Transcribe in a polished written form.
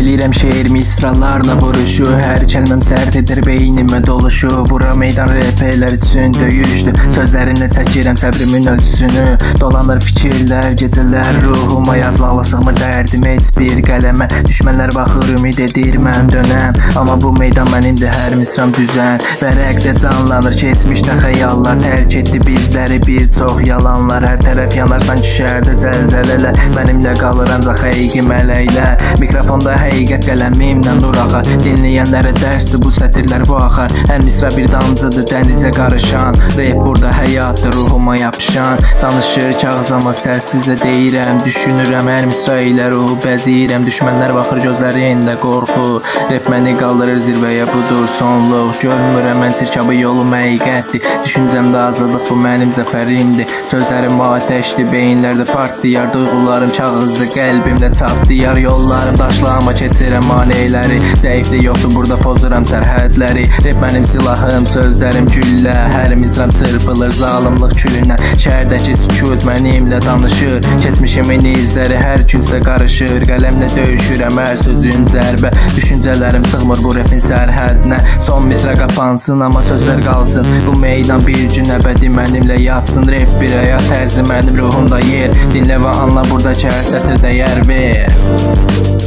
eləyirəm şeir misralarla vuruşu. Hər kəlməm sərtidir beynimə doluşu. Bura meydan reperlər üçün döyüşdü. Sözlərimlə çəkirəm səbrimin ölçüsünü. Dolanır fikirlər, gecələr ruhuma yazmalı sığmır dərdim heç bir qələmə. Düşmənlər baxır ümid edir mən dönəm. Amma bu meydan mənimdir, hər misram düzən. Vərəqdə canlanır keçmişdə xəyallar. Tərk etdi bizləri bir çox yalanlar. Hər tərəf yanar sanki şəhərdə zəlzələlər. Mənimlə qalır ancaq həqiqi mələklər. Mikrofonda həqiqət qələmimlə nur axar. Dinləyənlərə dərsdir bu sətirlər bu axar. Hər misra bir damcıdır dənizə qarışan. Rap burada həyatdır ruhuma yapışan. Danışır kağızama səlsizlə deyirəm. Düşünürəm hər misra ilə ruhu bəziyirəm. Düşmənlər baxır gözlərində qorxu. Rap məni qaldırır zirvəyə budur sonluq. Görmürəm mən çirkabı yolum həqiqətdir. Düşüncəmdə azadlıq bu mənim zəfərimdir. Sözlərim ateşdir beyinlərdə partlayar. Duyğularım kağızdır qəlbimdə çatlayar. Yollarım daşlama keçirəm maneələri. Zəiflik yoxdur burada pozuram sərhədləri. Rap mənim silahım sözlərim güllə. Hər misram çırpılır zalımlıq külünə. Şəhərdəki sükut mənimlə danışır. Keçmişimin izləri hər küncdə qarışır. Qələmlə döyüşürəm hər sözüm zərbə. Düşüncələrim sığmır bu rapin sərhədinə. Son misra qapansın amma sözlər qalsın. Bu meydan bir gün əbədi mənimlə yatsın. Rap bir həyat tərzi mənim ruhumda yer. Dinlə və anla buradakı hər sətirdə yer ver.